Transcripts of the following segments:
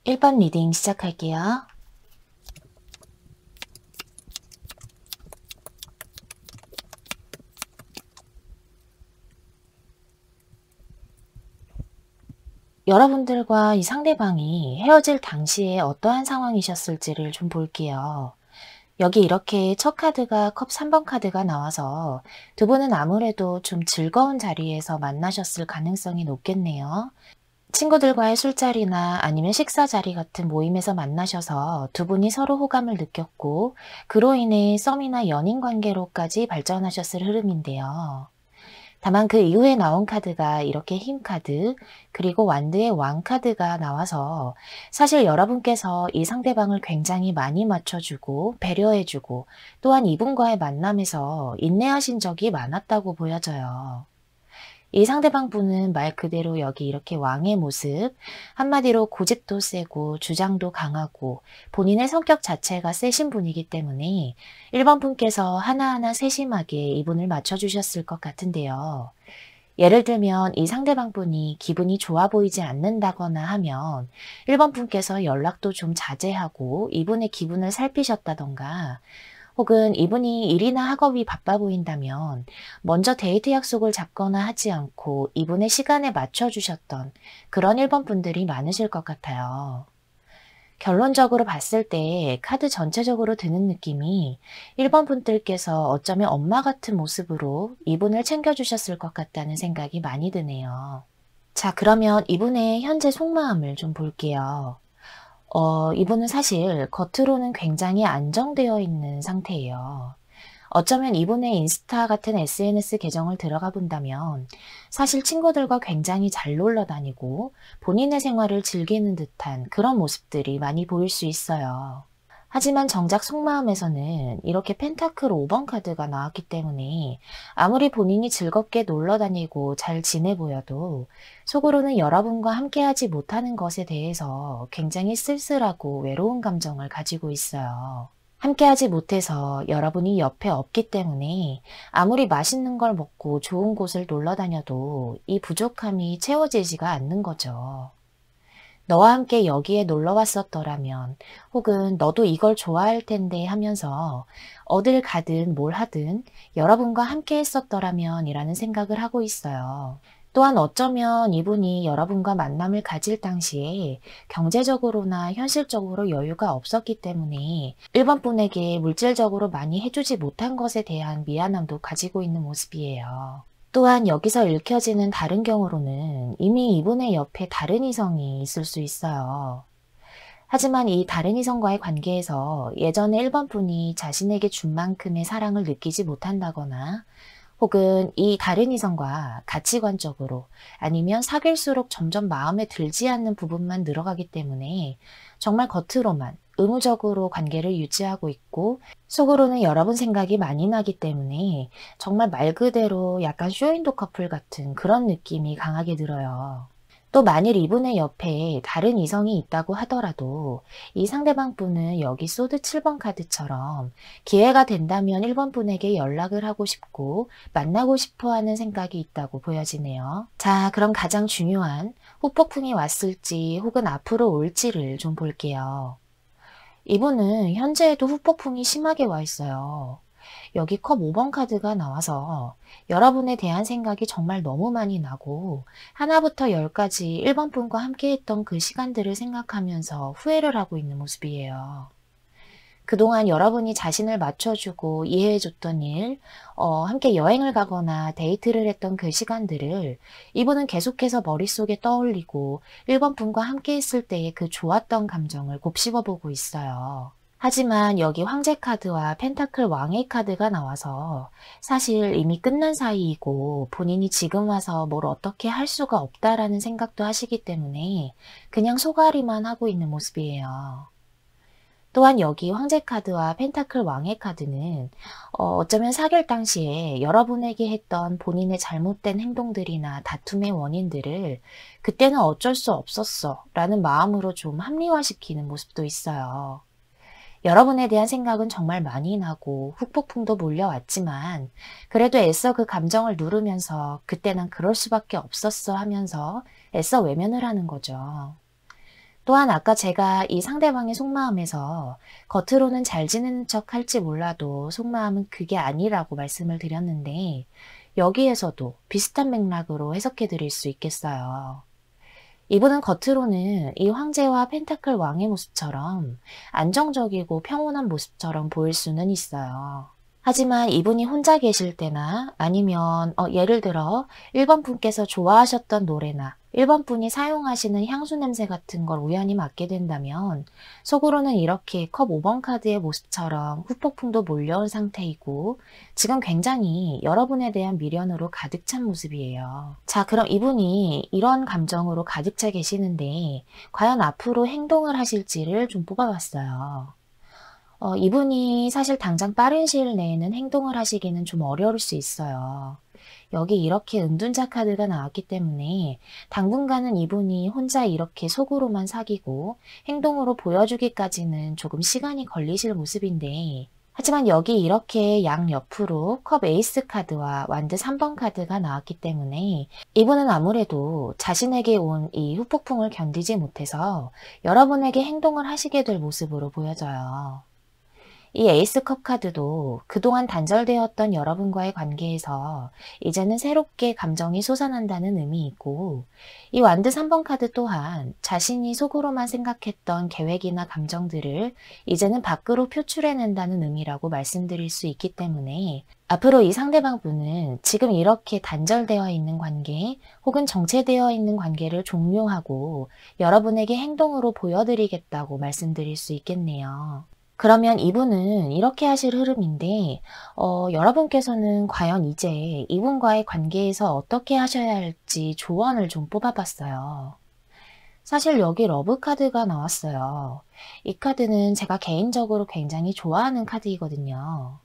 1번 리딩 시작할게요. 여러분들과 이 상대방이 헤어질 당시에 어떠한 상황이셨을지를 좀 볼게요. 여기 이렇게 첫 카드가 컵 3번 카드가 나와서 두 분은 아무래도 좀 즐거운 자리에서 만나셨을 가능성이 높겠네요. 친구들과의 술자리나 아니면 식사 자리 같은 모임에서 만나셔서 두 분이 서로 호감을 느꼈고 그로 인해 썸이나 연인 관계로까지 발전하셨을 흐름인데요. 다만 그 이후에 나온 카드가 이렇게 힘 카드, 그리고 완드의 왕 카드가 나와서 사실 여러분께서 이 상대방을 굉장히 많이 맞춰주고 배려해주고 또한 이분과의 만남에서 인내하신 적이 많았다고 보여져요. 이 상대방 분은 말 그대로 여기 이렇게 왕의 모습, 한마디로 고집도 세고 주장도 강하고 본인의 성격 자체가 세신 분이기 때문에 1번 분께서 하나하나 세심하게 이분을 맞춰주셨을 것 같은데요. 예를 들면 이 상대방 분이 기분이 좋아 보이지 않는다거나 하면 1번 분께서 연락도 좀 자제하고 이분의 기분을 살피셨다던가 혹은 이분이 일이나 학업이 바빠 보인다면 먼저 데이트 약속을 잡거나 하지 않고 이분의 시간에 맞춰주셨던 그런 1번 분들이 많으실 것 같아요. 결론적으로 봤을 때 카드 전체적으로 드는 느낌이 1번 분들께서 어쩌면 엄마 같은 모습으로 이분을 챙겨주셨을 것 같다는 생각이 많이 드네요. 자, 그러면 이분의 현재 속마음을 좀 볼게요. 이분은 사실 겉으로는 굉장히 안정되어 있는 상태예요. 어쩌면 이분의 인스타 같은 SNS 계정을 들어가 본다면 사실 친구들과 굉장히 잘 놀러 다니고 본인의 생활을 즐기는 듯한 그런 모습들이 많이 보일 수 있어요. 하지만 정작 속마음에서는 이렇게 펜타클 5번 카드가 나왔기 때문에 아무리 본인이 즐겁게 놀러 다니고 잘 지내 보여도 속으로는 여러분과 함께하지 못하는 것에 대해서 굉장히 쓸쓸하고 외로운 감정을 가지고 있어요. 함께하지 못해서 여러분이 옆에 없기 때문에 아무리 맛있는 걸 먹고 좋은 곳을 놀러 다녀도 이 부족함이 채워지지가 않는 거죠. 너와 함께 여기에 놀러 왔었더라면 혹은 너도 이걸 좋아할 텐데 하면서 어딜 가든 뭘 하든 여러분과 함께 했었더라면 이라는 생각을 하고 있어요. 또한 어쩌면 이분이 여러분과 만남을 가질 당시에 경제적으로나 현실적으로 여유가 없었기 때문에 1번 분에게 물질적으로 많이 해주지 못한 것에 대한 미안함도 가지고 있는 모습이에요. 또한 여기서 읽혀지는 다른 경우로는 이미 이분의 옆에 다른 이성이 있을 수 있어요. 하지만 이 다른 이성과의 관계에서 예전에 1번 분이 자신에게 준 만큼의 사랑을 느끼지 못한다거나 혹은 이 다른 이성과 가치관적으로 아니면 사귈수록 점점 마음에 들지 않는 부분만 늘어가기 때문에 정말 겉으로만 의무적으로 관계를 유지하고 있고 속으로는 여러분 생각이 많이 나기 때문에 정말 말 그대로 약간 쇼윈도 커플 같은 그런 느낌이 강하게 들어요. 또 만일 이분의 옆에 다른 이성이 있다고 하더라도 이 상대방 분은 여기 소드 7번 카드처럼 기회가 된다면 1번 분에게 연락을 하고 싶고 만나고 싶어 하는 생각이 있다고 보여지네요. 자, 그럼 가장 중요한 후폭풍이 왔을지 혹은 앞으로 올지를 좀 볼게요. 이분은 현재에도 후폭풍이 심하게 와 있어요. 여기 컵 5번 카드가 나와서 여러분에 대한 생각이 정말 너무 많이 나고 하나부터 열까지 1번 분과 함께 했던 그 시간들을 생각하면서 후회를 하고 있는 모습이에요. 그동안 여러분이 자신을 맞춰주고 이해해줬던 일, 함께 여행을 가거나 데이트를 했던 그 시간들을 이분은 계속해서 머릿속에 떠올리고 1번 분과 함께 했을 때의 그 좋았던 감정을 곱씹어보고 있어요. 하지만 여기 황제 카드와 펜타클 왕의 카드가 나와서 사실 이미 끝난 사이이고 본인이 지금 와서 뭘 어떻게 할 수가 없다라는 생각도 하시기 때문에 그냥 속앓이만 하고 있는 모습이에요. 또한 여기 황제 카드와 펜타클 왕의 카드는 어쩌면 사귈 당시에 여러분에게 했던 본인의 잘못된 행동들이나 다툼의 원인들을 그때는 어쩔 수 없었어 라는 마음으로 좀 합리화시키는 모습도 있어요. 여러분에 대한 생각은 정말 많이 나고 후폭풍도 몰려왔지만 그래도 애써 그 감정을 누르면서 그때 난 그럴 수밖에 없었어 하면서 애써 외면을 하는 거죠. 또한 아까 제가 이 상대방의 속마음에서 겉으로는 잘 지내는 척 할지 몰라도 속마음은 그게 아니라고 말씀을 드렸는데 여기에서도 비슷한 맥락으로 해석해 드릴 수 있겠어요. 이분은 겉으로는 이 황제와 펜타클 왕의 모습처럼 안정적이고 평온한 모습처럼 보일 수는 있어요. 하지만 이분이 혼자 계실 때나 아니면 예를 들어 1번 분께서 좋아하셨던 노래나 1번 분이 사용하시는 향수 냄새 같은 걸 우연히 맡게 된다면 속으로는 이렇게 컵 5번 카드의 모습처럼 후폭풍도 몰려온 상태이고 지금 굉장히 여러분에 대한 미련으로 가득 찬 모습이에요. 자, 그럼 이분이 이런 감정으로 가득 차 계시는데 과연 앞으로 행동을 하실지를 좀 뽑아봤어요. 이분이 사실 당장 빠른 시일 내에는 행동을 하시기는 좀 어려울 수 있어요. 여기 이렇게 은둔자 카드가 나왔기 때문에 당분간은 이분이 혼자 이렇게 속으로만 사귀고 행동으로 보여주기까지는 조금 시간이 걸리실 모습인데 하지만 여기 이렇게 양옆으로 컵 에이스 카드와 완드 3번 카드가 나왔기 때문에 이분은 아무래도 자신에게 온 이 후폭풍을 견디지 못해서 여러분에게 행동을 하시게 될 모습으로 보여져요. 이 에이스컵 카드도 그동안 단절되었던 여러분과의 관계에서 이제는 새롭게 감정이 솟아난다는 의미이고 이 완드 3번 카드 또한 자신이 속으로만 생각했던 계획이나 감정들을 이제는 밖으로 표출해낸다는 의미라고 말씀드릴 수 있기 때문에 앞으로 이 상대방 분은 지금 이렇게 단절되어 있는 관계 혹은 정체되어 있는 관계를 종료하고 여러분에게 행동으로 보여드리겠다고 말씀드릴 수 있겠네요. 그러면 이분은 이렇게 하실 흐름인데 여러분께서는 과연 이제 이분과의 관계에서 어떻게 하셔야 할지 조언을 좀 뽑아봤어요. 사실 여기 러브 카드가 나왔어요. 이 카드는 제가 개인적으로 굉장히 좋아하는 카드이거든요.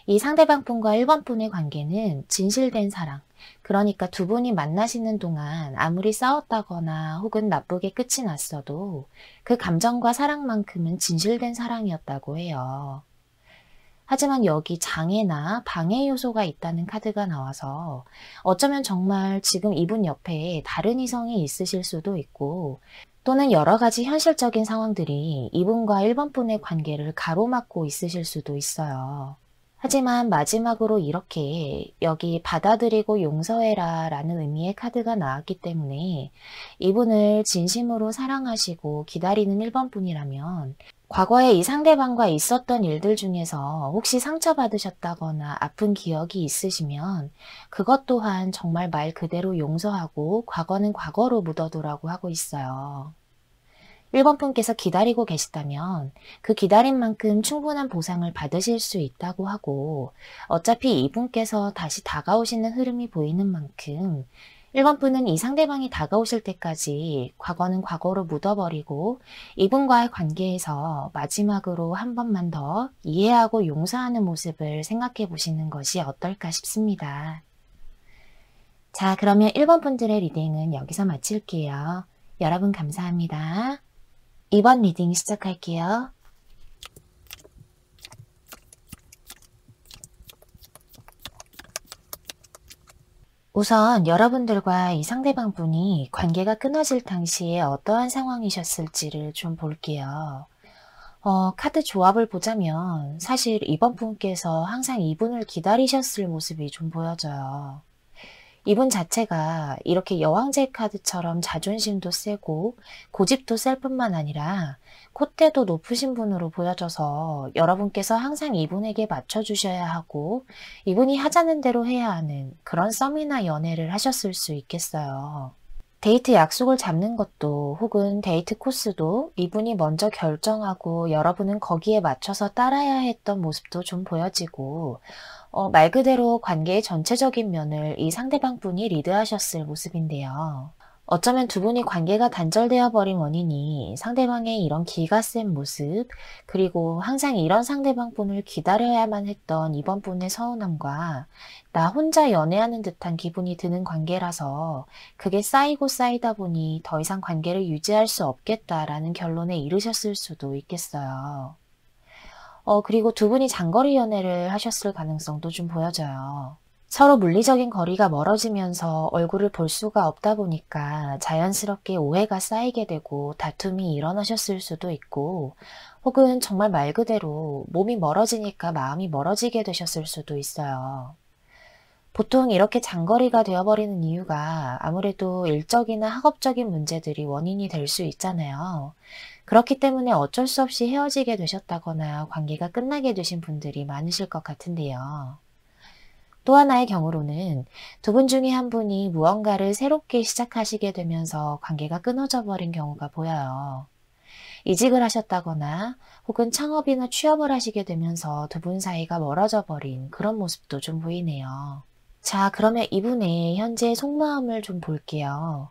이 상대방 분과 1번 분의 관계는 진실된 사랑, 그러니까 두 분이 만나시는 동안 아무리 싸웠다거나 혹은 나쁘게 끝이 났어도 그 감정과 사랑만큼은 진실된 사랑이었다고 해요. 하지만 여기 장애나 방해 요소가 있다는 카드가 나와서 어쩌면 정말 지금 이분 옆에 다른 이성이 있으실 수도 있고 또는 여러 가지 현실적인 상황들이 이분과 1번 분의 관계를 가로막고 있으실 수도 있어요. 하지만 마지막으로 이렇게 여기 받아들이고 용서해라 라는 의미의 카드가 나왔기 때문에 이분을 진심으로 사랑하시고 기다리는 1번 분이라면 과거에 이 상대방과 있었던 일들 중에서 혹시 상처받으셨다거나 아픈 기억이 있으시면 그것 또한 정말 말 그대로 용서하고 과거는 과거로 묻어두라고 하고 있어요. 1번 분께서 기다리고 계시다면 그 기다린 만큼 충분한 보상을 받으실 수 있다고 하고 어차피 이분께서 다시 다가오시는 흐름이 보이는 만큼 1번 분은 이 상대방이 다가오실 때까지 과거는 과거로 묻어버리고 이분과의 관계에서 마지막으로 한 번만 더 이해하고 용서하는 모습을 생각해 보시는 것이 어떨까 싶습니다. 자, 그러면 1번 분들의 리딩은 여기서 마칠게요. 여러분 감사합니다. 2번 리딩 시작할게요. 우선 여러분들과 이 상대방 분이 관계가 끊어질 당시에 어떠한 상황이셨을지를 좀 볼게요. 카드 조합을 보자면 사실 이번 분께서 항상 이분을 기다리셨을 모습이 좀 보여져요. 이분 자체가 이렇게 여왕제 카드처럼 자존심도 세고 고집도 셀 뿐만 아니라 콧대도 높으신 분으로 보여져서 여러분께서 항상 이분에게 맞춰주셔야 하고 이분이 하자는 대로 해야 하는 그런 썸이나 연애를 하셨을 수 있겠어요. 데이트 약속을 잡는 것도 혹은 데이트 코스도 이분이 먼저 결정하고 여러분은 거기에 맞춰서 따라야 했던 모습도 좀 보여지고 말 그대로 관계의 전체적인 면을 이 상대방 분이 리드하셨을 모습인데요. 어쩌면 두 분이 관계가 단절되어 버린 원인이 상대방의 이런 기가 센 모습, 그리고 항상 이런 상대방 분을 기다려야만 했던 이번 분의 서운함과 나 혼자 연애하는 듯한 기분이 드는 관계라서 그게 쌓이고 쌓이다 보니 더 이상 관계를 유지할 수 없겠다라는 결론에 이르셨을 수도 있겠어요. 그리고 두 분이 장거리 연애를 하셨을 가능성도 좀 보여져요. 서로 물리적인 거리가 멀어지면서 얼굴을 볼 수가 없다 보니까 자연스럽게 오해가 쌓이게 되고 다툼이 일어나셨을 수도 있고, 혹은 정말 말 그대로 몸이 멀어지니까 마음이 멀어지게 되셨을 수도 있어요. 보통 이렇게 장거리가 되어버리는 이유가 아무래도 일적이나 학업적인 문제들이 원인이 될 수 있잖아요. 그렇기 때문에 어쩔 수 없이 헤어지게 되셨다거나 관계가 끝나게 되신 분들이 많으실 것 같은데요. 또 하나의 경우로는 두 분 중에 한 분이 무언가를 새롭게 시작하시게 되면서 관계가 끊어져 버린 경우가 보여요. 이직을 하셨다거나 혹은 창업이나 취업을 하시게 되면서 두 분 사이가 멀어져 버린 그런 모습도 좀 보이네요. 자, 그러면 이분의 현재 속마음을 좀 볼게요.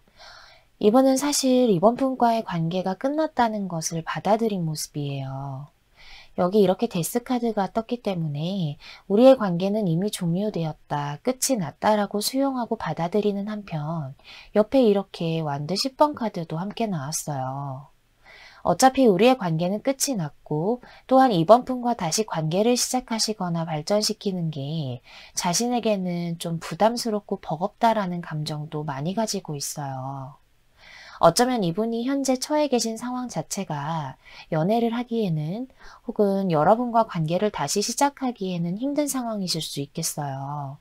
이분은 사실 이번 분과의 관계가 끝났다는 것을 받아들인 모습이에요. 여기 이렇게 데스카드가 떴기 때문에 우리의 관계는 이미 종료되었다, 끝이 났다라고 수용하고 받아들이는 한편, 옆에 이렇게 완드 10번 카드도 함께 나왔어요. 어차피 우리의 관계는 끝이 났고, 또한 이번 분과 다시 관계를 시작하시거나 발전시키는 게 자신에게는 좀 부담스럽고 버겁다라는 감정도 많이 가지고 있어요. 어쩌면 이분이 현재 처해 계신 상황 자체가 연애를 하기에는, 혹은 여러분과 관계를 다시 시작하기에는 힘든 상황이실 수 있겠어요.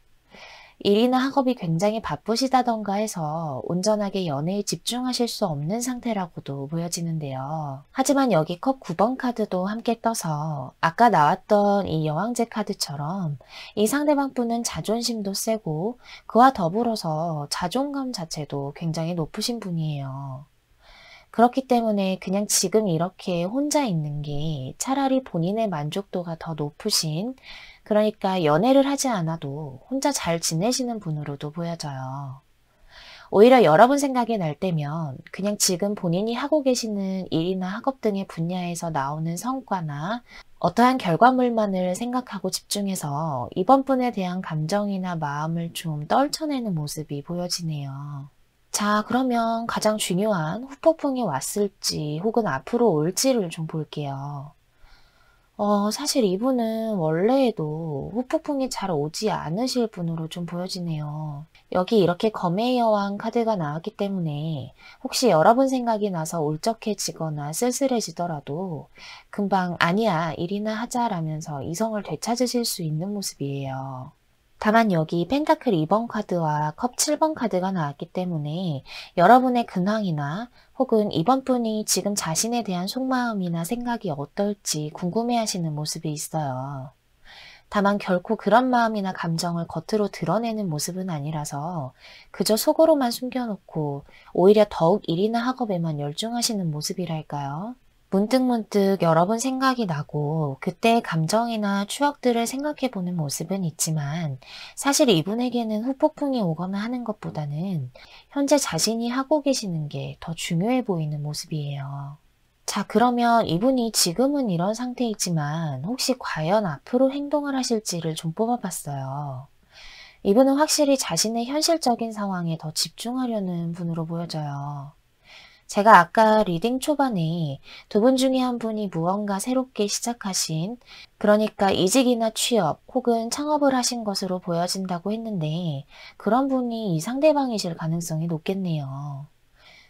일이나 학업이 굉장히 바쁘시다던가 해서 온전하게 연애에 집중하실 수 없는 상태라고도 보여지는데요. 하지만 여기 컵 9번 카드도 함께 떠서 아까 나왔던 이 여왕제 카드처럼 이 상대방 분은 자존심도 세고 그와 더불어서 자존감 자체도 굉장히 높으신 분이에요. 그렇기 때문에 그냥 지금 이렇게 혼자 있는 게 차라리 본인의 만족도가 더 높으신, 그러니까 연애를 하지 않아도 혼자 잘 지내시는 분으로도 보여져요. 오히려 여러분 생각이 날 때면 그냥 지금 본인이 하고 계시는 일이나 학업 등의 분야에서 나오는 성과나 어떠한 결과물만을 생각하고 집중해서 이번 분에 대한 감정이나 마음을 좀 떨쳐내는 모습이 보여지네요. 자, 그러면 가장 중요한 후폭풍이 왔을지 혹은 앞으로 올지를 좀 볼게요. 사실 이분은 원래에도 후폭풍이 잘 오지 않으실 분으로 좀 보여지네요. 여기 이렇게 검의 여왕 카드가 나왔기 때문에 혹시 여러분 생각이 나서 울적해지거나 쓸쓸해지더라도 금방 아니야, 일이나 하자라면서 이성을 되찾으실 수 있는 모습이에요. 다만 여기 펜타클 2번 카드와 컵 7번 카드가 나왔기 때문에 여러분의 근황이나 혹은 이번 분이 지금 자신에 대한 속마음이나 생각이 어떨지 궁금해하시는 모습이 있어요. 다만 결코 그런 마음이나 감정을 겉으로 드러내는 모습은 아니라서 그저 속으로만 숨겨놓고 오히려 더욱 일이나 학업에만 열중하시는 모습이랄까요? 문득문득 여러 번 생각이 나고 그때의 감정이나 추억들을 생각해 보는 모습은 있지만, 사실 이분에게는 후폭풍이 오거나 하는 것보다는 현재 자신이 하고 계시는 게 더 중요해 보이는 모습이에요. 자, 그러면 이분이 지금은 이런 상태이지만 혹시 과연 앞으로 행동을 하실지를 좀 뽑아봤어요. 이분은 확실히 자신의 현실적인 상황에 더 집중하려는 분으로 보여져요. 제가 아까 리딩 초반에 두 분 중에 한 분이 무언가 새롭게 시작하신, 그러니까 이직이나 취업 혹은 창업을 하신 것으로 보여진다고 했는데, 그런 분이 이 상대방이실 가능성이 높겠네요.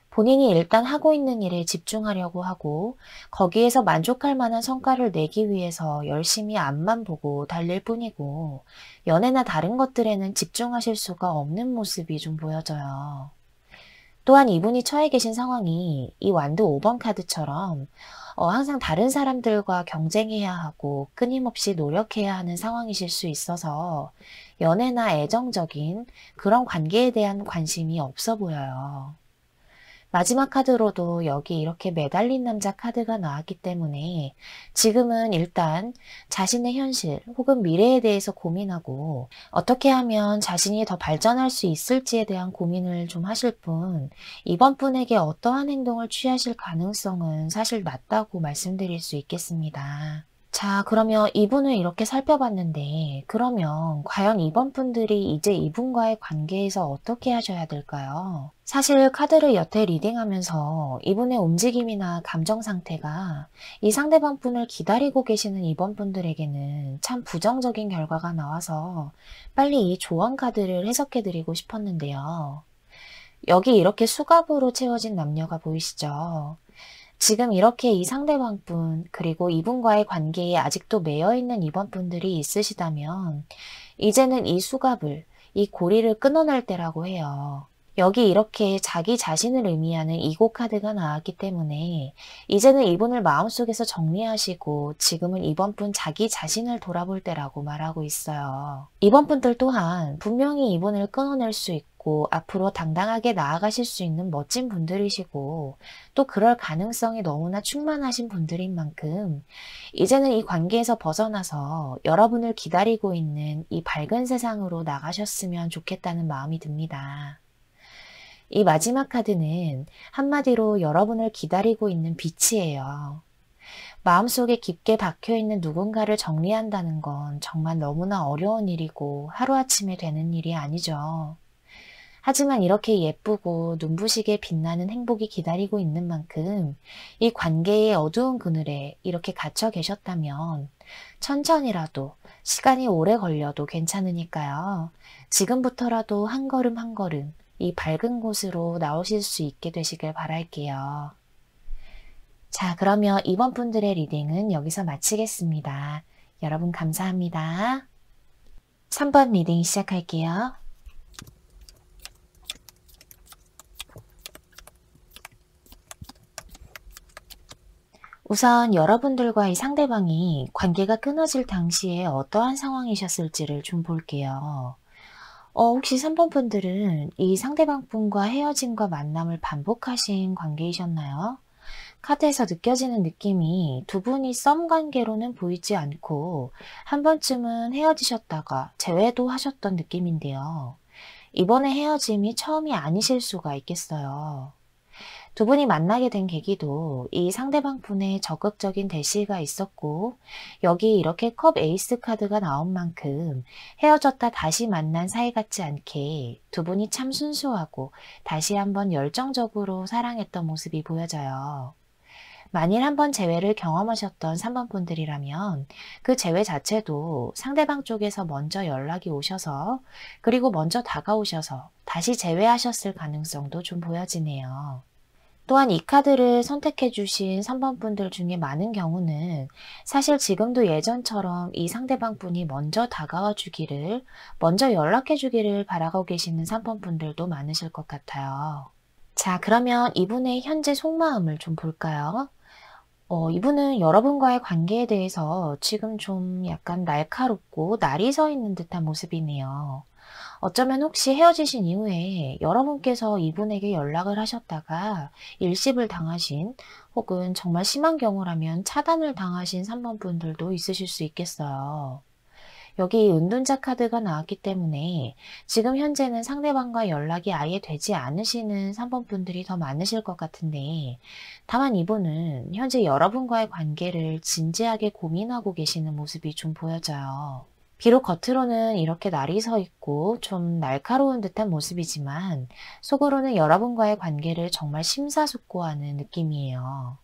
본인이 일단 하고 있는 일에 집중하려고 하고 거기에서 만족할 만한 성과를 내기 위해서 열심히 앞만 보고 달릴 뿐이고, 연애나 다른 것들에는 집중하실 수가 없는 모습이 좀 보여져요. 또한 이분이 처해 계신 상황이 이 완드 5번 카드처럼 항상 다른 사람들과 경쟁해야 하고 끊임없이 노력해야 하는 상황이실 수 있어서 연애나 애정적인 그런 관계에 대한 관심이 없어 보여요. 마지막 카드로도 여기 이렇게 매달린 남자 카드가 나왔기 때문에 지금은 일단 자신의 현실 혹은 미래에 대해서 고민하고 어떻게 하면 자신이 더 발전할 수 있을지에 대한 고민을 좀 하실 뿐, 이번 분에게 어떠한 행동을 취하실 가능성은 사실 낮다고 말씀드릴 수 있겠습니다. 자, 그러면 이분을 이렇게 살펴봤는데, 그러면 과연 이번 분들이 이제 이분과의 관계에서 어떻게 하셔야 될까요? 사실 카드를 여태 리딩하면서 이분의 움직임이나 감정 상태가 이 상대방 분을 기다리고 계시는 이번 분들에게는 참 부정적인 결과가 나와서 빨리 이 조언 카드를 해석해 드리고 싶었는데요. 여기 이렇게 수갑으로 채워진 남녀가 보이시죠? 지금 이렇게 이 상대방 분, 그리고 이분과의 관계에 아직도 매여 있는 이번 분들이 있으시다면, 이제는 이 수갑을, 이 고리를 끊어낼 때라고 해요. 여기 이렇게 자기 자신을 의미하는 이고 카드가 나왔기 때문에, 이제는 이분을 마음속에서 정리하시고, 지금은 이번 분 자기 자신을 돌아볼 때라고 말하고 있어요. 이번 분들 또한 분명히 이분을 끊어낼 수 있고, 앞으로 당당하게 나아가실 수 있는 멋진 분들이시고, 또 그럴 가능성이 너무나 충만하신 분들인 만큼 이제는 이 관계에서 벗어나서 여러분을 기다리고 있는 이 밝은 세상으로 나가셨으면 좋겠다는 마음이 듭니다. 이 마지막 카드는 한마디로 여러분을 기다리고 있는 빛이에요. 마음속에 깊게 박혀있는 누군가를 정리한다는 건 정말 너무나 어려운 일이고 하루아침에 되는 일이 아니죠. 하지만 이렇게 예쁘고 눈부시게 빛나는 행복이 기다리고 있는 만큼 이 관계의 어두운 그늘에 이렇게 갇혀 계셨다면 천천히라도 시간이 오래 걸려도 괜찮으니까요. 지금부터라도 한 걸음 한 걸음 이 밝은 곳으로 나오실 수 있게 되시길 바랄게요. 자, 그러면 이번 분들의 리딩은 여기서 마치겠습니다. 여러분 감사합니다. 3번 리딩 시작할게요. 우선 여러분들과 이 상대방이 관계가 끊어질 당시에 어떠한 상황이셨을지를 좀 볼게요. 혹시 3번 분들은 이 상대방 분과 헤어짐과 만남을 반복하신 관계이셨나요? 카드에서 느껴지는 느낌이 두 분이 썸 관계로는 보이지 않고 한 번쯤은 헤어지셨다가 재회도 하셨던 느낌인데요. 이번에 헤어짐이 처음이 아니실 수가 있겠어요. 두 분이 만나게 된 계기도 이 상대방 분의 적극적인 대시가 있었고, 여기 이렇게 컵 에이스 카드가 나온 만큼 헤어졌다 다시 만난 사이 같지 않게 두 분이 참 순수하고 다시 한번 열정적으로 사랑했던 모습이 보여져요. 만일 한번 재회를 경험하셨던 3번 분들이라면 그 재회 자체도 상대방 쪽에서 먼저 연락이 오셔서, 그리고 먼저 다가오셔서 다시 재회하셨을 가능성도 좀 보여지네요. 또한 이 카드를 선택해 주신 3번 분들 중에 많은 경우는 사실 지금도 예전처럼 이 상대방 분이 먼저 다가와 주기를, 먼저 연락해 주기를 바라고 계시는 3번 분들도 많으실 것 같아요. 자, 그러면 이분의 현재 속마음을 좀 볼까요? 이분은 여러분과의 관계에 대해서 지금 좀 약간 날카롭고 날이 서 있는 듯한 모습이네요. 어쩌면 혹시 헤어지신 이후에 여러분께서 이분에게 연락을 하셨다가 일십을 당하신, 혹은 정말 심한 경우라면 차단을 당하신 3번 분들도 있으실 수 있겠어요. 여기 은둔자 카드가 나왔기 때문에 지금 현재는 상대방과 연락이 아예 되지 않으시는 3번 분들이 더 많으실 것 같은데, 다만 이분은 현재 여러분과의 관계를 진지하게 고민하고 계시는 모습이 좀 보여져요. 비록 겉으로는 이렇게 날이 서 있고 좀 날카로운 듯한 모습이지만 속으로는 여러분과의 관계를 정말 심사숙고하는 느낌이에요.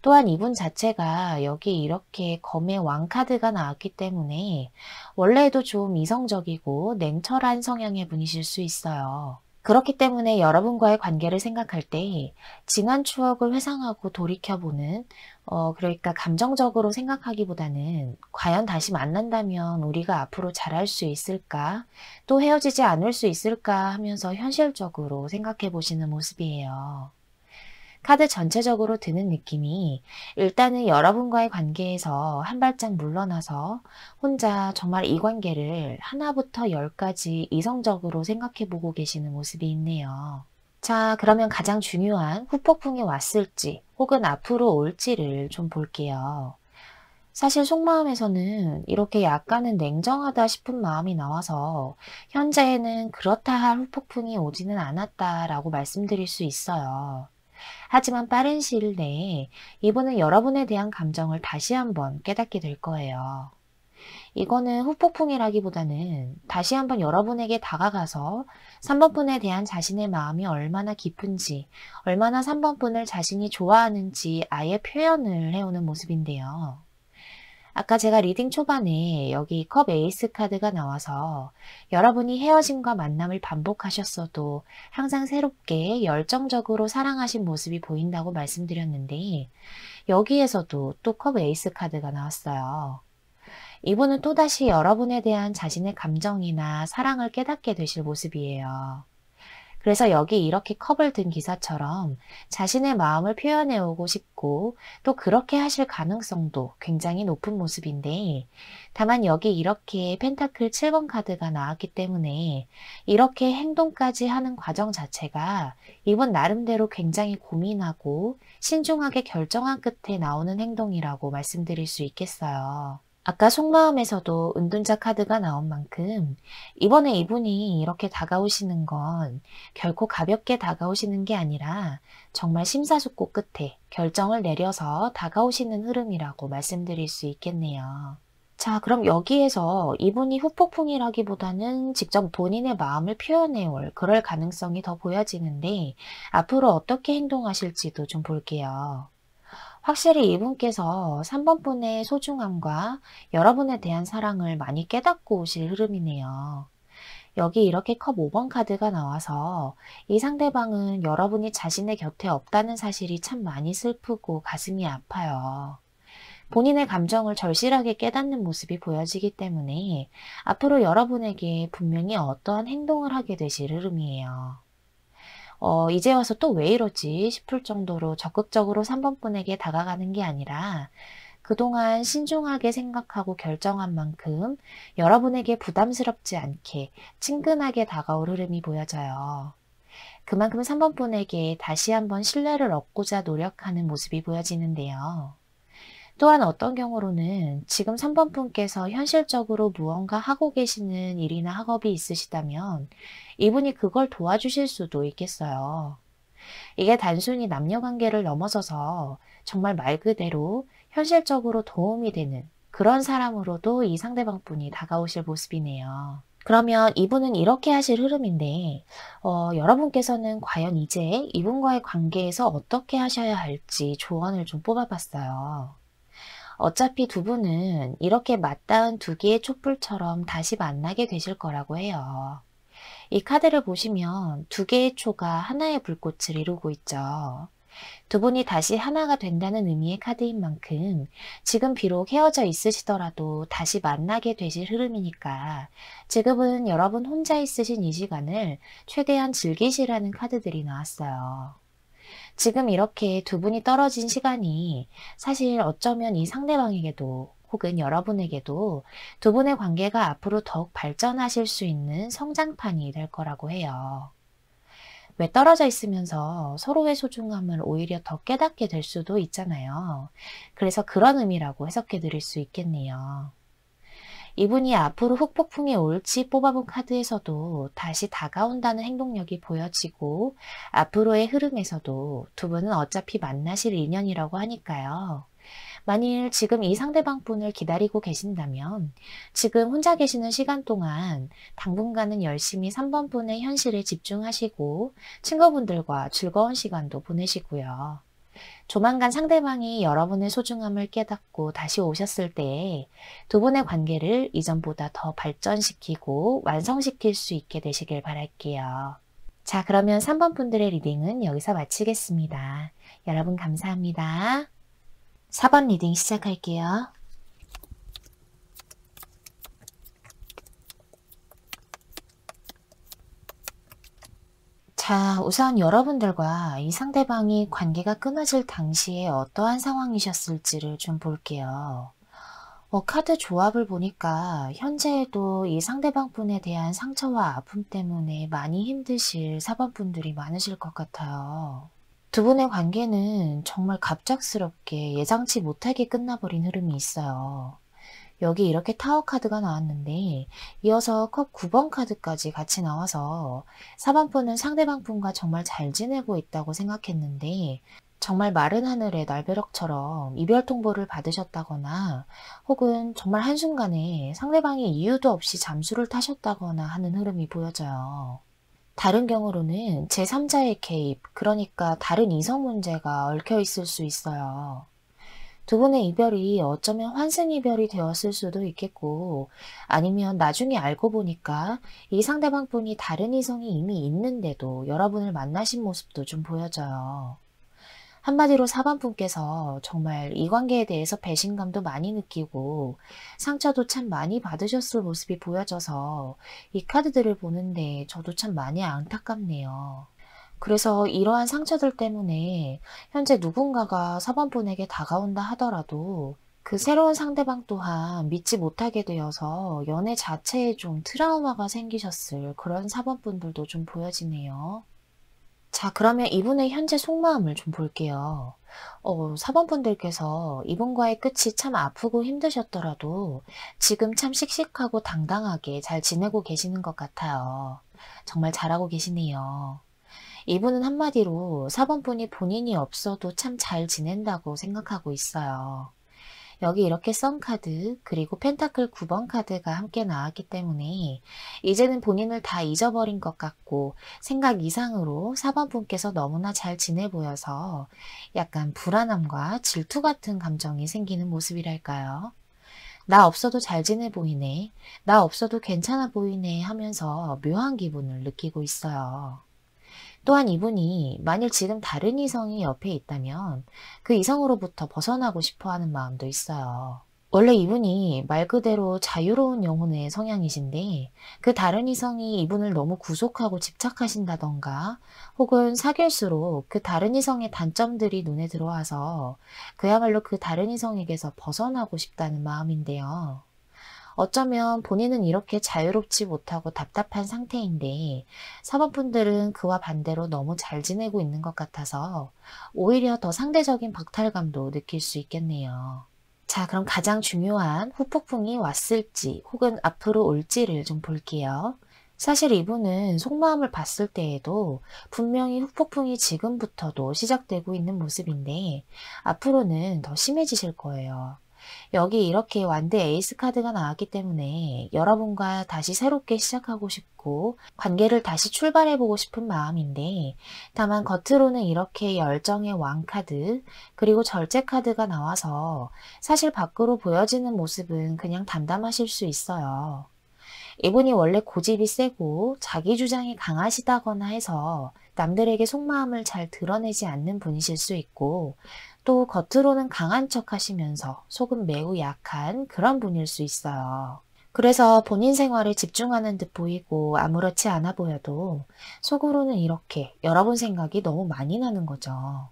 또한 이분 자체가 여기 이렇게 검의 왕 카드가 나왔기 때문에 원래도 좀 이성적이고 냉철한 성향의 분이실 수 있어요. 그렇기 때문에 여러분과의 관계를 생각할 때 지난 추억을 회상하고 돌이켜보는, 그러니까 감정적으로 생각하기보다는 과연 다시 만난다면 우리가 앞으로 잘할 수 있을까? 또 헤어지지 않을 수 있을까? 하면서 현실적으로 생각해 보시는 모습이에요. 카드 전체적으로 드는 느낌이 일단은 여러분과의 관계에서 한 발짝 물러나서 혼자 정말 이 관계를 하나부터 열까지 이성적으로 생각해 보고 계시는 모습이 있네요. 자, 그러면 가장 중요한 후폭풍이 왔을지 혹은 앞으로 올지를 좀 볼게요. 사실 속마음에서는 이렇게 약간은 냉정하다 싶은 마음이 나와서 현재에는 그렇다 할 후폭풍이 오지는 않았다라고 말씀드릴 수 있어요. 하지만 빠른 시일 내에 이분은 여러분에 대한 감정을 다시 한번 깨닫게 될 거예요. 이거는 후폭풍이라기보다는 다시 한번 여러분에게 다가가서 3번 분에 대한 자신의 마음이 얼마나 깊은지, 얼마나 3번 분을 자신이 좋아하는지 아예 표현을 해오는 모습인데요. 아까 제가 리딩 초반에 여기 컵 에이스 카드가 나와서 여러분이 헤어짐과 만남을 반복하셨어도 항상 새롭게 열정적으로 사랑하신 모습이 보인다고 말씀드렸는데, 여기에서도 또 컵 에이스 카드가 나왔어요. 이분은 또다시 여러분에 대한 자신의 감정이나 사랑을 깨닫게 되실 모습이에요. 그래서 여기 이렇게 컵을 든 기사처럼 자신의 마음을 표현해 오고 싶고 또 그렇게 하실 가능성도 굉장히 높은 모습인데, 다만 여기 이렇게 펜타클 7번 카드가 나왔기 때문에 이렇게 행동까지 하는 과정 자체가 이분 나름대로 굉장히 고민하고 신중하게 결정한 끝에 나오는 행동이라고 말씀드릴 수 있겠어요. 아까 속마음에서도 은둔자 카드가 나온 만큼 이번에 이분이 이렇게 다가오시는 건 결코 가볍게 다가오시는 게 아니라 정말 심사숙고 끝에 결정을 내려서 다가오시는 흐름이라고 말씀드릴 수 있겠네요. 자, 그럼 여기에서 이분이 후폭풍이라기보다는 직접 본인의 마음을 표현해 올 그럴 가능성이 더 보여지는데, 앞으로 어떻게 행동하실지도 좀 볼게요. 확실히 이분께서 3번 분의 소중함과 여러분에 대한 사랑을 많이 깨닫고 오실 흐름이네요. 여기 이렇게 컵 5번 카드가 나와서 이 상대방은 여러분이 자신의 곁에 없다는 사실이 참 많이 슬프고 가슴이 아파요. 본인의 감정을 절실하게 깨닫는 모습이 보여지기 때문에 앞으로 여러분에게 분명히 어떠한 행동을 하게 되실 흐름이에요. 이제 와서 또 왜 이러지 싶을 정도로 적극적으로 3번 분에게 다가가는 게 아니라 그동안 신중하게 생각하고 결정한 만큼 여러분에게 부담스럽지 않게 친근하게 다가올 흐름이 보여져요. 그만큼 3번 분에게 다시 한번 신뢰를 얻고자 노력하는 모습이 보여지는데요. 또한 어떤 경우로는 지금 3번 분께서 현실적으로 무언가 하고 계시는 일이나 학업이 있으시다면 이분이 그걸 도와주실 수도 있겠어요. 이게 단순히 남녀 관계를 넘어서서 정말 말 그대로 현실적으로 도움이 되는 그런 사람으로도 이 상대방 분이 다가오실 모습이네요. 그러면 이분은 이렇게 하실 흐름인데, 여러분께서는 과연 이제 이분과의 관계에서 어떻게 하셔야 할지 조언을 좀 뽑아봤어요. 어차피 두 분은 이렇게 맞닿은 두 개의 촛불처럼 다시 만나게 되실 거라고 해요. 이 카드를 보시면 두 개의 초가 하나의 불꽃을 이루고 있죠. 두 분이 다시 하나가 된다는 의미의 카드인 만큼 지금 비록 헤어져 있으시더라도 다시 만나게 되실 흐름이니까 지금은 여러분 혼자 있으신 이 시간을 최대한 즐기시라는 카드들이 나왔어요. 지금 이렇게 두 분이 떨어진 시간이 사실 어쩌면 이 상대방에게도 혹은 여러분에게도 두 분의 관계가 앞으로 더욱 발전하실 수 있는 성장판이 될 거라고 해요. 왜 떨어져 있으면서 서로의 소중함을 오히려 더 깨닫게 될 수도 있잖아요. 그래서 그런 의미라고 해석해 드릴 수 있겠네요. 이분이 앞으로 후폭풍이 올지 뽑아본 카드에서도 다시 다가온다는 행동력이 보여지고 앞으로의 흐름에서도 두 분은 어차피 만나실 인연이라고 하니까요. 만일 지금 이 상대방 분을 기다리고 계신다면 지금 혼자 계시는 시간 동안 당분간은 열심히 3번 분의 현실에 집중하시고 친구분들과 즐거운 시간도 보내시고요. 조만간 상대방이 여러분의 소중함을 깨닫고 다시 오셨을 때 두 분의 관계를 이전보다 더 발전시키고 완성시킬 수 있게 되시길 바랄게요. 자, 그러면 3번 분들의 리딩은 여기서 마치겠습니다. 여러분 감사합니다. 4번 리딩 시작할게요. 자, 우선 여러분들과 이 상대방이 관계가 끊어질 당시에 어떠한 상황이셨을지를 좀 볼게요. 카드 조합을 보니까 현재에도 이 상대방 분에 대한 상처와 아픔 때문에 많이 힘드실 4번 분들이 많으실 것 같아요. 두 분의 관계는 정말 갑작스럽게 예상치 못하게 끝나버린 흐름이 있어요. 여기 이렇게 타워 카드가 나왔는데 이어서 컵 9번 카드까지 같이 나와서 4번 분은 상대방 분과 정말 잘 지내고 있다고 생각했는데 정말 마른 하늘의 날벼락처럼 이별 통보를 받으셨다거나 혹은 정말 한순간에 상대방이 이유도 없이 잠수를 타셨다거나 하는 흐름이 보여져요. 다른 경우로는 제3자의 개입, 그러니까 다른 이성 문제가 얽혀 있을 수 있어요. 두 분의 이별이 어쩌면 환승 이별이 되었을 수도 있겠고, 아니면 나중에 알고 보니까 이 상대방 분이 다른 이성이 이미 있는데도 여러분을 만나신 모습도 좀 보여져요. 한마디로 4번 분께서 정말 이 관계에 대해서 배신감도 많이 느끼고 상처도 참 많이 받으셨을 모습이 보여져서 이 카드들을 보는데 저도 참 많이 안타깝네요. 그래서 이러한 상처들 때문에 현재 누군가가 4번 분에게 다가온다 하더라도 그 새로운 상대방 또한 믿지 못하게 되어서 연애 자체에 좀 트라우마가 생기셨을 그런 4번 분들도 좀 보여지네요. 자, 그러면 이분의 현재 속마음을 좀 볼게요. 4번 분들께서 이분과의 끝이 참 아프고 힘드셨더라도 지금 참 씩씩하고 당당하게 잘 지내고 계시는 것 같아요. 정말 잘하고 계시네요. 이분은 한마디로 4번 분이 본인이 없어도 참 잘 지낸다고 생각하고 있어요. 여기 이렇게 썬카드 그리고 펜타클 9번 카드가 함께 나왔기 때문에 이제는 본인을 다 잊어버린 것 같고 생각 이상으로 4번 분께서 너무나 잘 지내 보여서 약간 불안함과 질투 같은 감정이 생기는 모습이랄까요. 나 없어도 잘 지내 보이네, 나 없어도 괜찮아 보이네 하면서 묘한 기분을 느끼고 있어요. 또한 이분이 만일 지금 다른 이성이 옆에 있다면 그 이성으로부터 벗어나고 싶어 하는 마음도 있어요. 원래 이분이 말 그대로 자유로운 영혼의 성향이신데 그 다른 이성이 이분을 너무 구속하고 집착하신다던가 혹은 사귈수록 그 다른 이성의 단점들이 눈에 들어와서 그야말로 그 다른 이성에게서 벗어나고 싶다는 마음인데요. 어쩌면 본인은 이렇게 자유롭지 못하고 답답한 상태인데 사법분들은 그와 반대로 너무 잘 지내고 있는 것 같아서 오히려 더 상대적인 박탈감도 느낄 수 있겠네요. 자, 그럼 가장 중요한 후폭풍이 왔을지 혹은 앞으로 올지를 좀 볼게요. 사실 이분은 속마음을 봤을 때에도 분명히 후폭풍이 지금부터도 시작되고 있는 모습인데 앞으로는 더 심해지실 거예요. 여기 이렇게 완드 에이스 카드가 나왔기 때문에 여러분과 다시 새롭게 시작하고 싶고 관계를 다시 출발해보고 싶은 마음인데 다만 겉으로는 이렇게 열정의 왕 카드 그리고 절제 카드가 나와서 사실 밖으로 보여지는 모습은 그냥 담담하실 수 있어요. 이분이 원래 고집이 세고 자기 주장이 강하시다거나 해서 남들에게 속마음을 잘 드러내지 않는 분이실 수 있고 또 겉으로는 강한 척 하시면서 속은 매우 약한 그런 분일 수 있어요. 그래서 본인 생활에 집중하는 듯 보이고 아무렇지 않아 보여도 속으로는 이렇게 여러분 생각이 너무 많이 나는 거죠.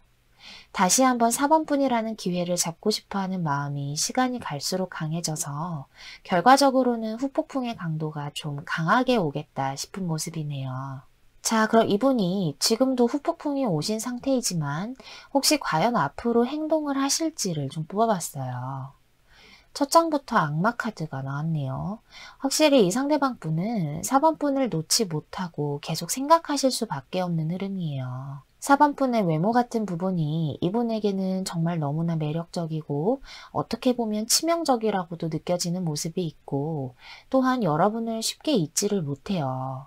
다시 한번 4번 분이라는 기회를 잡고 싶어하는 마음이 시간이 갈수록 강해져서 결과적으로는 후폭풍의 강도가 좀 강하게 오겠다 싶은 모습이네요. 자, 그럼 이분이 지금도 후폭풍이 오신 상태이지만 혹시 과연 앞으로 행동을 하실지를 좀 뽑아봤어요. 첫 장부터 악마 카드가 나왔네요. 확실히 이 상대방 분은 4번 분을 놓지 못하고 계속 생각하실 수밖에 없는 흐름이에요. 4번 분의 외모 같은 부분이 이분에게는 정말 너무나 매력적이고 어떻게 보면 치명적이라고도 느껴지는 모습이 있고 또한 여러분을 쉽게 잊지를 못해요.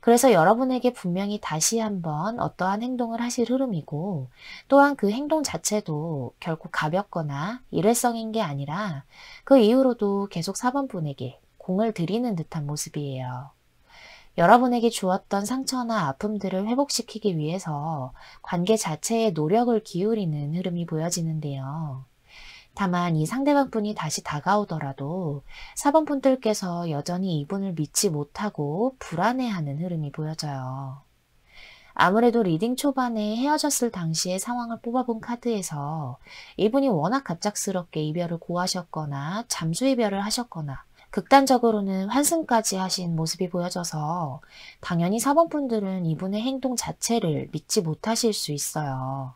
그래서 여러분에게 분명히 다시 한번 어떠한 행동을 하실 흐름이고 또한 그 행동 자체도 결코 가볍거나 일회성인 게 아니라 그 이후로도 계속 4번 분에게 공을 들이는 듯한 모습이에요. 여러분에게 주었던 상처나 아픔들을 회복시키기 위해서 관계 자체에 노력을 기울이는 흐름이 보여지는데요. 다만 이 상대방 분이 다시 다가오더라도 4번 분들께서 여전히 이분을 믿지 못하고 불안해하는 흐름이 보여져요. 아무래도 리딩 초반에 헤어졌을 당시의 상황을 뽑아본 카드에서 이분이 워낙 갑작스럽게 이별을 고하셨거나 잠수 이별을 하셨거나 극단적으로는 환승까지 하신 모습이 보여져서 당연히 4번 분들은 이분의 행동 자체를 믿지 못하실 수 있어요.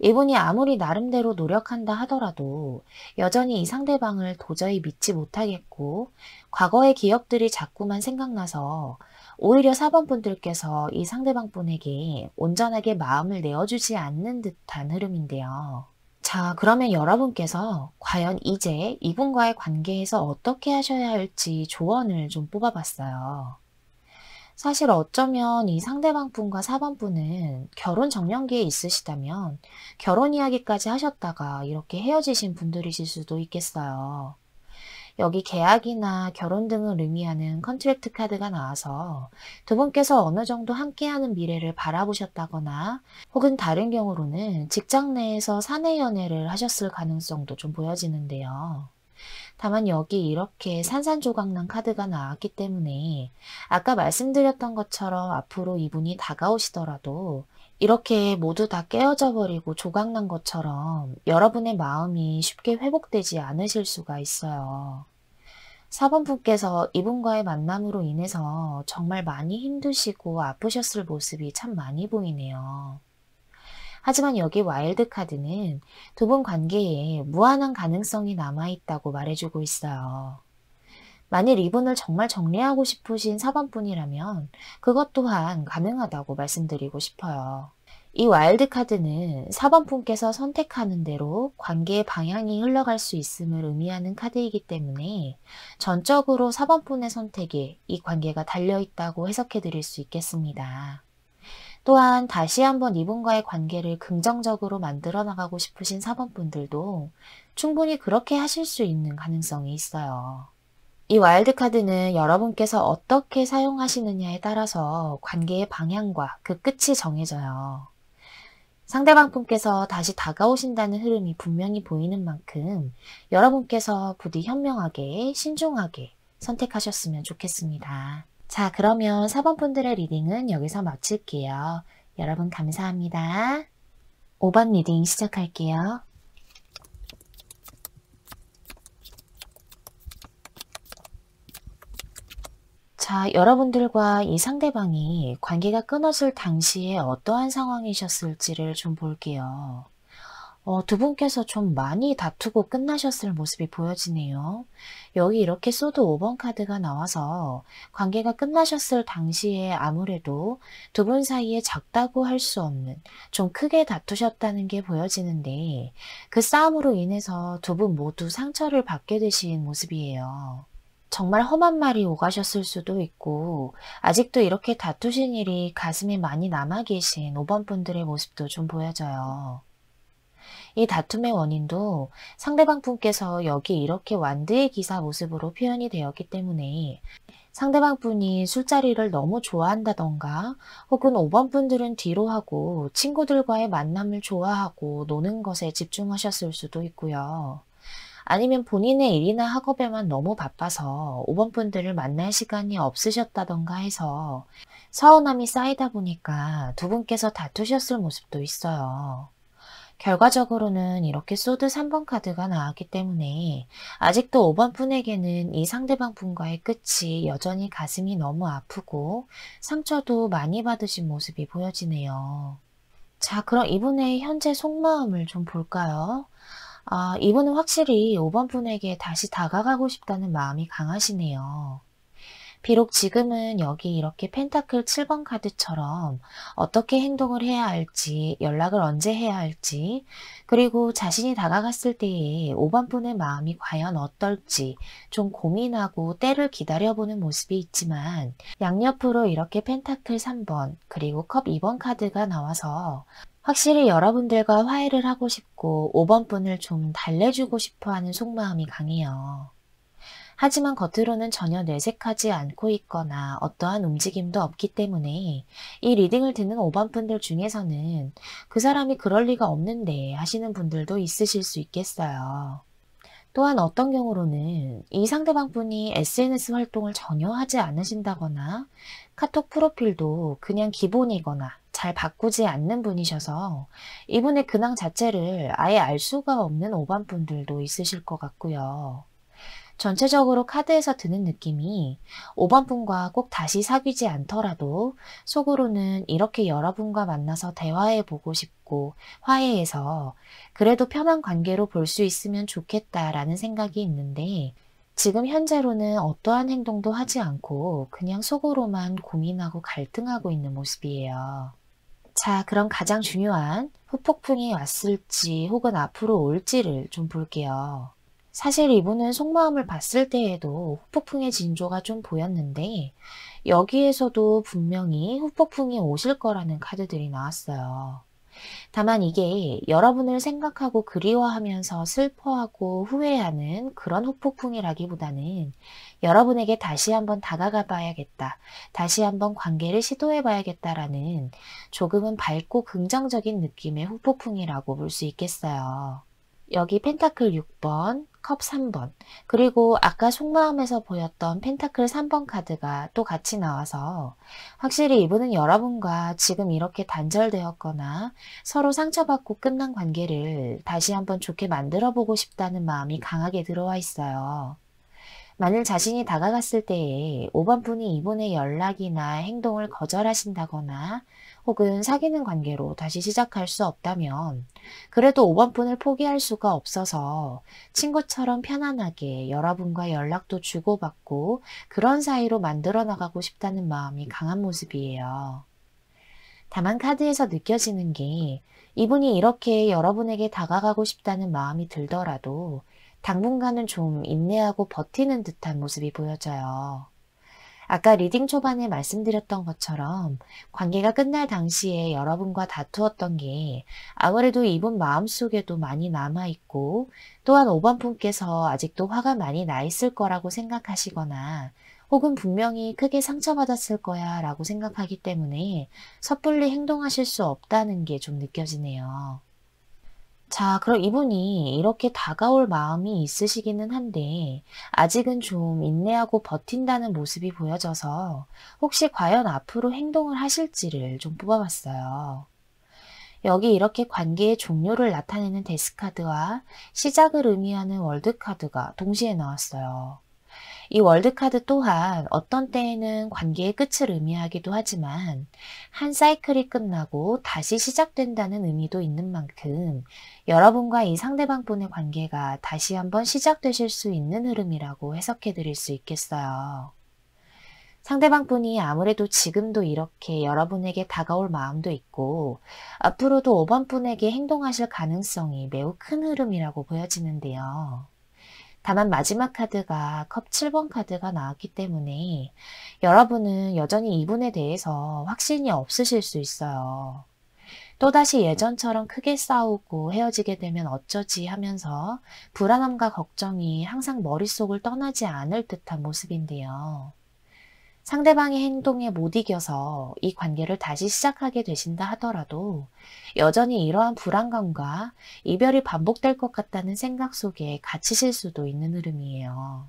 이분이 아무리 나름대로 노력한다 하더라도 여전히 이 상대방을 도저히 믿지 못하겠고 과거의 기억들이 자꾸만 생각나서 오히려 4번 분들께서 이 상대방 분에게 온전하게 마음을 내어주지 않는 듯한 흐름인데요. 자, 그러면 여러분께서 과연 이제 이분과의 관계에서 어떻게 하셔야 할지 조언을 좀 뽑아봤어요. 사실 어쩌면 이 상대방 분과 4번 분은 결혼 정년기에 있으시다면 결혼 이야기까지 하셨다가 이렇게 헤어지신 분들이실 수도 있겠어요. 여기 계약이나 결혼 등을 의미하는 컨트랙트 카드가 나와서 두 분께서 어느 정도 함께하는 미래를 바라보셨다거나 혹은 다른 경우로는 직장 내에서 사내 연애를 하셨을 가능성도 좀 보여지는데요. 다만 여기 이렇게 산산조각난 카드가 나왔기 때문에 아까 말씀드렸던 것처럼 앞으로 이분이 다가오시더라도 이렇게 모두 다 깨어져 버리고 조각난 것처럼 여러분의 마음이 쉽게 회복되지 않으실 수가 있어요. 4번 분께서 이분과의 만남으로 인해서 정말 많이 힘드시고 아프셨을 모습이 참 많이 보이네요. 하지만 여기 와일드 카드는 두 분 관계에 무한한 가능성이 남아있다고 말해주고 있어요. 만일 이분을 정말 정리하고 싶으신 4번 분이라면 그것 또한 가능하다고 말씀드리고 싶어요. 이 와일드 카드는 4번 분께서 선택하는 대로 관계의 방향이 흘러갈 수 있음을 의미하는 카드이기 때문에 전적으로 4번 분의 선택에 이 관계가 달려있다고 해석해 드릴 수 있겠습니다. 또한 다시 한번 이분과의 관계를 긍정적으로 만들어 나가고 싶으신 4번 분들도 충분히 그렇게 하실 수 있는 가능성이 있어요. 이 와일드 카드는 여러분께서 어떻게 사용하시느냐에 따라서 관계의 방향과 그 끝이 정해져요. 상대방 분께서 다시 다가오신다는 흐름이 분명히 보이는 만큼 여러분께서 부디 현명하게 신중하게 선택하셨으면 좋겠습니다. 자, 그러면 4번 분들의 리딩은 여기서 마칠게요. 여러분 감사합니다. 5번 리딩 시작할게요. 자, 여러분들과 이 상대방이 관계가 끊어질 당시에 어떠한 상황이셨을지를 좀 볼게요. 두 분께서 좀 많이 다투고 끝나셨을 모습이 보여지네요. 여기 이렇게 소드 5번 카드가 나와서 관계가 끝나셨을 당시에 아무래도 두 분 사이에 작다고 할 수 없는 좀 크게 다투셨다는 게 보여지는데 그 싸움으로 인해서 두 분 모두 상처를 받게 되신 모습이에요. 정말 험한 말이 오가셨을 수도 있고 아직도 이렇게 다투신 일이 가슴에 많이 남아 계신 5번 분들의 모습도 좀 보여져요. 이 다툼의 원인도 상대방 분께서 여기 이렇게 완드의 기사 모습으로 표현이 되었기 때문에 상대방 분이 술자리를 너무 좋아한다던가 혹은 5번 분들은 뒤로 하고 친구들과의 만남을 좋아하고 노는 것에 집중하셨을 수도 있고요. 아니면 본인의 일이나 학업에만 너무 바빠서 5번 분들을 만날 시간이 없으셨다던가 해서 서운함이 쌓이다 보니까 두 분께서 다투셨을 모습도 있어요. 결과적으로는 이렇게 소드 3번 카드가 나왔기 때문에 아직도 5번 분에게는 이 상대방 분과의 끝이 여전히 가슴이 너무 아프고 상처도 많이 받으신 모습이 보여지네요. 자, 그럼 이분의 현재 속마음을 좀 볼까요? 이분은 확실히 5번 분에게 다시 다가가고 싶다는 마음이 강하시네요. 비록 지금은 여기 이렇게 펜타클 7번 카드처럼 어떻게 행동을 해야 할지, 연락을 언제 해야 할지, 그리고 자신이 다가갔을 때의 5번 분의 마음이 과연 어떨지 좀 고민하고 때를 기다려보는 모습이 있지만 양옆으로 이렇게 펜타클 3번 그리고 컵 2번 카드가 나와서 확실히 여러분들과 화해를 하고 싶고 5번 분을 좀 달래주고 싶어하는 속마음이 강해요. 하지만 겉으로는 전혀 내색하지 않고 있거나 어떠한 움직임도 없기 때문에 이 리딩을 듣는 5번 분들 중에서는 그 사람이 그럴 리가 없는데 하시는 분들도 있으실 수 있겠어요. 또한 어떤 경우로는 이 상대방 분이 SNS 활동을 전혀 하지 않으신다거나 카톡 프로필도 그냥 기본이거나 잘 바꾸지 않는 분이셔서 이분의 근황 자체를 아예 알 수가 없는 5번 분들도 있으실 것 같고요. 전체적으로 카드에서 드는 느낌이 5번 분과 꼭 다시 사귀지 않더라도 속으로는 이렇게 여러분과 만나서 대화해 보고 싶고 화해해서 그래도 편한 관계로 볼 수 있으면 좋겠다라는 생각이 있는데 지금 현재로는 어떠한 행동도 하지 않고 그냥 속으로만 고민하고 갈등하고 있는 모습이에요. 자, 그럼 가장 중요한 후폭풍이 왔을지 혹은 앞으로 올지를 좀 볼게요. 사실 이분은 속마음을 봤을 때에도 후폭풍의 징조가 좀 보였는데 여기에서도 분명히 후폭풍이 오실 거라는 카드들이 나왔어요. 다만 이게 여러분을 생각하고 그리워하면서 슬퍼하고 후회하는 그런 후폭풍이라기보다는 여러분에게 다시 한번 다가가 봐야겠다, 다시 한번 관계를 시도해 봐야겠다라는 조금은 밝고 긍정적인 느낌의 후폭풍이라고 볼 수 있겠어요. 여기 펜타클 6번, 컵 3번, 그리고 아까 속마음에서 보였던 펜타클 3번 카드가 또 같이 나와서 확실히 이분은 여러분과 지금 이렇게 단절되었거나 서로 상처받고 끝난 관계를 다시 한번 좋게 만들어 보고 싶다는 마음이 강하게 들어와 있어요. 만일 자신이 다가갔을 때에 5번 분이 이분의 연락이나 행동을 거절하신다거나 혹은 사귀는 관계로 다시 시작할 수 없다면 그래도 5번 분을 포기할 수가 없어서 친구처럼 편안하게 여러분과 연락도 주고받고 그런 사이로 만들어 나가고 싶다는 마음이 강한 모습이에요. 다만 카드에서 느껴지는 게 이분이 이렇게 여러분에게 다가가고 싶다는 마음이 들더라도 당분간은 좀 인내하고 버티는 듯한 모습이 보여져요. 아까 리딩 초반에 말씀드렸던 것처럼 관계가 끝날 당시에 여러분과 다투었던 게 아무래도 이분 마음속에도 많이 남아있고 또한 5번 분께서 아직도 화가 많이 나 있을 거라고 생각하시거나 혹은 분명히 크게 상처받았을 거야 라고 생각하기 때문에 섣불리 행동하실 수 없다는 게 좀 느껴지네요. 자, 그럼 이분이 이렇게 다가올 마음이 있으시기는 한데 아직은 좀 인내하고 버틴다는 모습이 보여져서 혹시 과연 앞으로 행동을 하실지를 좀 뽑아봤어요. 여기 이렇게 관계의 종료를 나타내는 데스카드와 시작을 의미하는 월드카드가 동시에 나왔어요. 이 월드카드 또한 어떤 때에는 관계의 끝을 의미하기도 하지만 한 사이클이 끝나고 다시 시작된다는 의미도 있는 만큼 여러분과 이 상대방 분의 관계가 다시 한번 시작되실 수 있는 흐름이라고 해석해 드릴 수 있겠어요. 상대방 분이 아무래도 지금도 이렇게 여러분에게 다가올 마음도 있고 앞으로도 5번 분에게 행동하실 가능성이 매우 큰 흐름이라고 보여지는데요. 다만 마지막 카드가 컵 7번 카드가 나왔기 때문에 여러분은 여전히 이분에 대해서 확신이 없으실 수 있어요. 또다시 예전처럼 크게 싸우고 헤어지게 되면 어쩌지 하면서 불안함과 걱정이 항상 머릿속을 떠나지 않을 듯한 모습인데요. 상대방의 행동에 못 이겨서 이 관계를 다시 시작하게 되신다 하더라도 여전히 이러한 불안감과 이별이 반복될 것 같다는 생각 속에 갇히실 수도 있는 흐름이에요.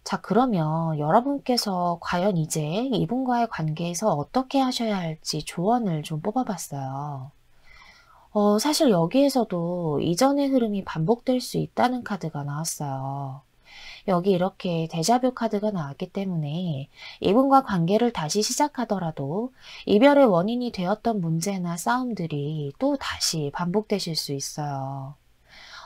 자, 그러면 여러분께서 과연 이제 이분과의 관계에서 어떻게 하셔야 할지 조언을 좀 뽑아봤어요. 사실 여기에서도 이전의 흐름이 반복될 수 있다는 카드가 나왔어요. 여기 이렇게 데자뷰 카드가 나왔기 때문에 이분과 관계를 다시 시작하더라도 이별의 원인이 되었던 문제나 싸움들이 또 다시 반복되실 수 있어요.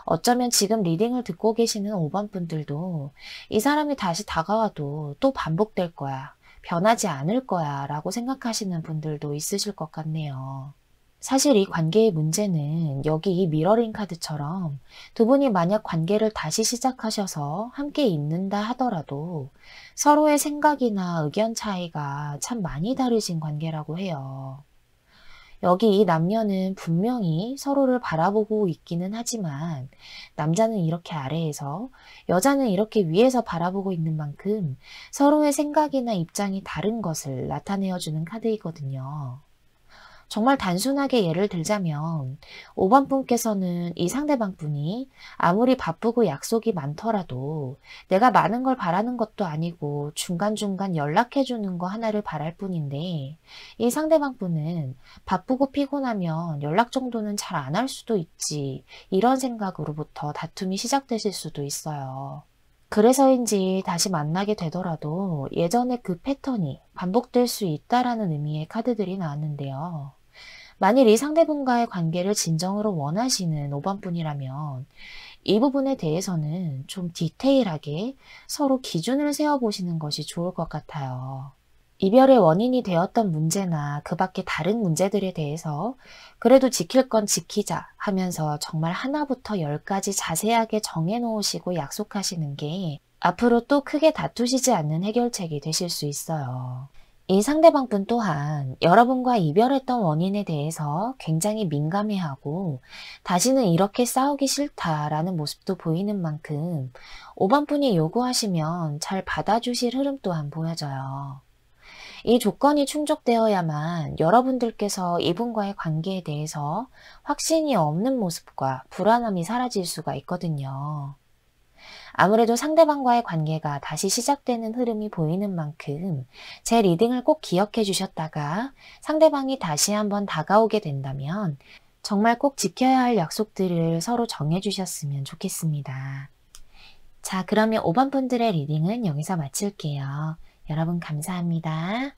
어쩌면 지금 리딩을 듣고 계시는 5번 분들도 이 사람이 다시 다가와도 또 반복될 거야, 변하지 않을 거야 라고 생각하시는 분들도 있으실 것 같네요. 사실 이 관계의 문제는 여기 이 미러링 카드처럼 두 분이 만약 관계를 다시 시작하셔서 함께 있는다 하더라도 서로의 생각이나 의견 차이가 참 많이 다르신 관계라고 해요. 여기 이 남녀는 분명히 서로를 바라보고 있기는 하지만 남자는 이렇게 아래에서 여자는 이렇게 위에서 바라보고 있는 만큼 서로의 생각이나 입장이 다른 것을 나타내어 주는 카드이거든요. 정말 단순하게 예를 들자면 5번 분께서는 이 상대방 분이 아무리 바쁘고 약속이 많더라도 내가 많은 걸 바라는 것도 아니고 중간중간 연락해 주는 거 하나를 바랄 뿐인데 이 상대방 분은 바쁘고 피곤하면 연락 정도는 잘 안 할 수도 있지 이런 생각으로부터 다툼이 시작되실 수도 있어요. 그래서인지 다시 만나게 되더라도 예전의 그 패턴이 반복될 수 있다라는 의미의 카드들이 나왔는데요. 만일 이 상대분과의 관계를 진정으로 원하시는 5번 분이라면 이 부분에 대해서는 좀 디테일하게 서로 기준을 세워보시는 것이 좋을 것 같아요. 이별의 원인이 되었던 문제나 그 밖에 다른 문제들에 대해서 그래도 지킬 건 지키자 하면서 정말 하나부터 열까지 자세하게 정해 놓으시고 약속하시는 게 앞으로 또 크게 다투시지 않는 해결책이 되실 수 있어요. 이 상대방분 또한 여러분과 이별했던 원인에 대해서 굉장히 민감해하고 다시는 이렇게 싸우기 싫다라는 모습도 보이는 만큼 5번 분이 요구하시면 잘 받아주실 흐름 또한 보여져요. 이 조건이 충족되어야만 여러분들께서 이분과의 관계에 대해서 확신이 없는 모습과 불안함이 사라질 수가 있거든요. 아무래도 상대방과의 관계가 다시 시작되는 흐름이 보이는 만큼 제 리딩을 꼭 기억해 주셨다가 상대방이 다시 한번 다가오게 된다면 정말 꼭 지켜야 할 약속들을 서로 정해 주셨으면 좋겠습니다. 자, 그러면 5번 분들의 리딩은 여기서 마칠게요. 여러분 감사합니다.